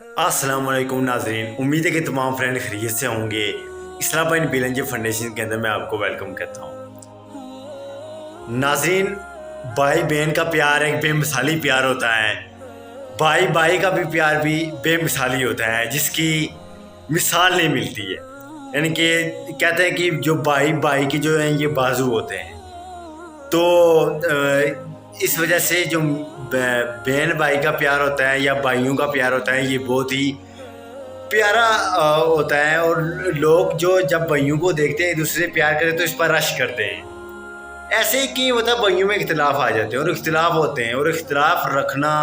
अस्सलाम वालेकुम नाजरीन, उम्मीद है कि तमाम फ्रेंड खैरियत से होंगे। इस्लाम भाई बिलंजी फाउंडेशन के अंदर मैं आपको वेलकम करता हूँ। नाजरीन, भाई बहन का प्यार एक बेमिसाली प्यार होता है। भाई भाई का भी प्यार भी बेमिसाली होता है, जिसकी मिसाल नहीं मिलती है। यानी कि कहते हैं कि जो भाई भाई की जो हैं ये बाजू होते हैं। तो इस वजह से जो बहन भाई का प्यार होता है या भाइयों का प्यार होता है, ये बहुत ही प्यारा होता है। और लोग जो जब भाइयों को देखते हैं एक दूसरे से प्यार करें तो इस पर रश करते हैं। ऐसे ही कि मतलब भाइयों में इख्तिलाफ आ जाते हैं और इख्तिलाफ होते हैं, और इख्तिलाफ रखना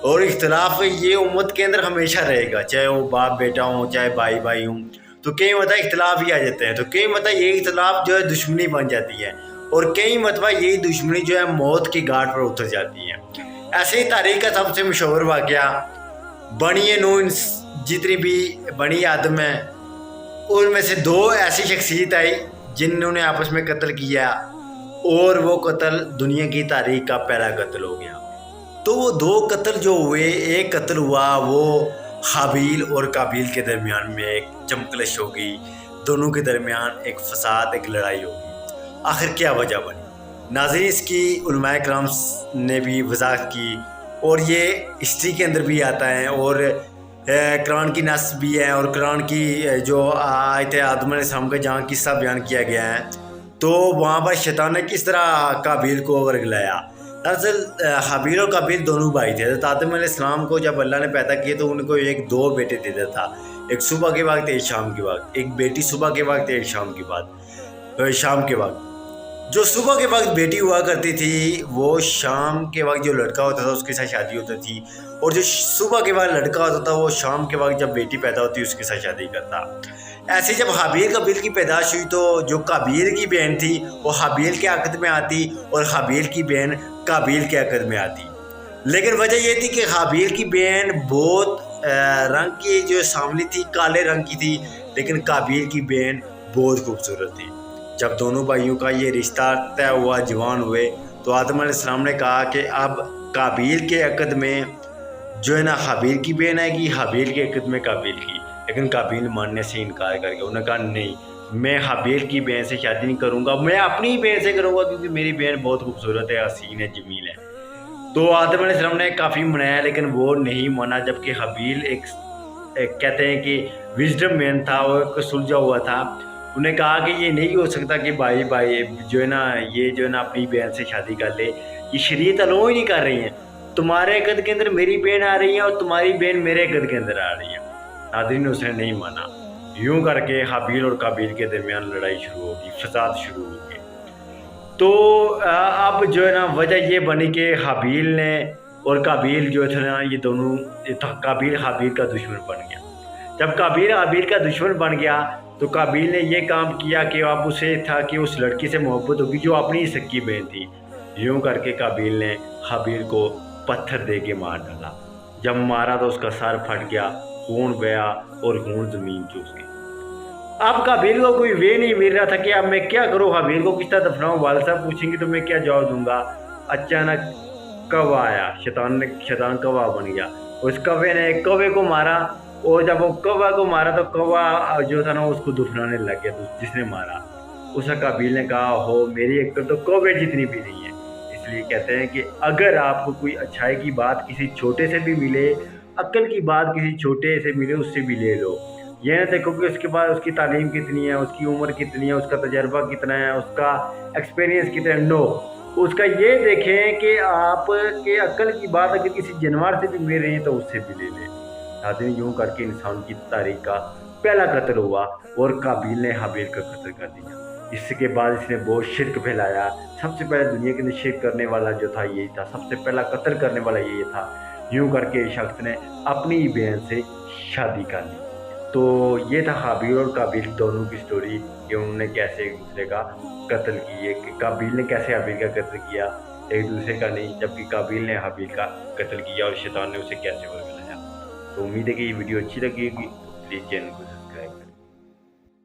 और इख्तिलाफ ये उम्मत के अंदर हमेशा रहेगा, चाहे वो बाप बेटा हो चाहे भाई भाई हों। तो कई मतलब इख्तिलाफ ही आ जाते हैं, तो कई मतलब ये इख्तिलाफ जो है दुश्मनी बन जाती है, और कई मतलब यही दुश्मनी जो है मौत की घाट पर उतर जाती है। ऐसे ही तारीख का सबसे मशहूर वाक़या बनी नून, जितनी भी बनी आदम है उनमें से दो ऐसी शख्सियत आई जिन्होंने आपस में कत्ल किया, और वो कत्ल दुनिया की तारीख का पहला कत्ल हो गया। तो वो दो कत्ल जो हुए, एक कत्ल हुआ वो हाबील और काबील के दरमियान में एक चमकलश हो गई, दोनों के दरमियान एक फसाद, एक लड़ाई हो गई। आखिर क्या वजह बनी? नाज़रीन, इसकी उलमाए कराम ने भी वजाहत की, और ये हिस्ट्री के अंदर भी आता है, और कुरान की नस भी है, और कुरान की जो आयत आदम अलैहिस्सलाम का जहाँ किस्सा बयान किया गया है, तो वहाँ पर शैतान ने किस तरह काबील को वर्गलाया। दरअसल हाबील और काबील दोनों भाई थे। हज़रत आदम अलैहिस्सलाम को जब अल्लाह ने पैदा किया तो उनको दो बेटे दे दिया था, एक सुबह के वक्त एक शाम के वक्त, एक बेटी सुबह के वक्त एक शाम के वक्त। जो सुबह के वक्त बेटी हुआ करती थी, वो शाम के वक्त जो लड़का होता था उसके साथ शादी होती थी, और जो सुबह के वक्त लड़का होता था वो शाम के वक्त जब बेटी पैदा होती उसके साथ शादी करता। ऐसे जब हाबील काबील की पैदाश हुई तो जो काबील की बहन थी वो हाबील के अक़द में आती, और हाबील की बहन काबील के अक़द में आती। लेकिन वजह यह थी कि हाबील की बहन बहुत रंग की जो सांवली थी, काले रंग की थी, लेकिन काबील की बहन बहुत खूबसूरत थी। जब दोनों भाइयों का ये रिश्ता तय हुआ, जवान हुए, तो आदम अलैहिस्सलाम ने कहा कि अब काबील के अक़द में जो है ना हाबील की बहन आएगी, हाबील के अक़द में काबील की। लेकिन काबील मानने से इनकार कर गया। उन्होंने कहा नहीं, मैं हाबील की बहन से शादी नहीं करूँगा, मैं अपनी ही बहन से करूँगा, क्योंकि मेरी बहन बहुत खूबसूरत है, हसीन है, जमील है। तो आदम अलैहिस्सलाम ने काफ़ी मनाया, लेकिन वो नहीं माना। जबकि हाबील एक कहते हैं कि विजडम मैन था, वो एक सुलझा हुआ था। उन्हें कहा कि ये नहीं हो सकता कि भाई भाई जो है ना ये जो है ना अपनी बहन से शादी कर ले, ये शरीयत अलो ही नहीं कर रही है। तुम्हारे कद के अंदर मेरी बहन आ रही है और तुम्हारी बहन मेरे कद के अंदर आ रही है। नाज़रीन, उसने नहीं माना। यूं करके हाबील और काबील के दरमियान लड़ाई शुरू होगी, फसाद शुरू हो गए। तो अब जो है ना वजह ये बनी कि हाबील ने और काबील जो थे ना, ये दोनों, काबील हाबील का दुश्मन बन गया। जब काबील हाबील का दुश्मन बन गया तो काबील ने ये काम किया कि अब उसे था कि उस लड़की से मोहब्बत होगी जो अपनी ही सच्ची बहन थी। यूं करके काबील ने हाबील को पत्थर दे के मार डाला। जब मारा तो उसका सर फट गया, खून बहा और खून ज़मीन चूस गई। अब काबील को कोई वे नहीं मिल रहा था कि अब मैं क्या करूँ, हाबील को किस तरह दफनाऊँ। वालिद साहब पूछेंगे तो मैं क्या जवाब दूंगा। अचानक कौवा आया, शैतान कौवा बन गया। उस कौवे ने कौवे को मारा, और जब वो कौवा को मारा तो कौवा जो था ना उसको दफनाने लग गया जिसने मारा। उस काबील ने कहा, हो मेरी अक्ल तो कौवे जितनी भी नहीं है। इसलिए कहते हैं कि अगर आपको कोई अच्छाई की बात किसी छोटे से भी मिले, अक्ल की बात किसी छोटे से मिले, उससे भी ले लो। ये ना देखो कि उसके बाद उसकी तालीम कितनी है, उसकी उम्र कितनी है, उसका तजर्बा कितना है, उसका एक्सपीरियंस कितना है। नो, उसका ये देखें कि आप के अक्ल की बात अगर किसी जानवर से भी मिल रही है तो उससे भी ले लें। नाज़रीन, यूं करके इंसान की तारीख का पहला कत्ल हुआ, और काबील ने हाबील का कत्ल कर दिया। इसके बाद इसने बहुत शिरक फैलाया। सबसे पहले दुनिया के अंदर शिरक करने वाला जो था यही था, सबसे पहला कत्ल करने वाला यही था। यूं करके इस शख्स ने अपनी ही बहन से शादी कर ली। तो ये था हाबील और काबील दोनों की स्टोरी, कि उन्होंने कैसे एक दूसरे का कत्ल किए, कि काबील ने कैसे हाबील का कत्ल किया, एक दूसरे का नहीं, जबकि काबील ने हाबील का कत्ल किया, और शैतान ने उसे कैसे वर्गलाया। तो उम्मीद है कि ये वीडियो अच्छी लगी होगी। प्लीज़ चैनल को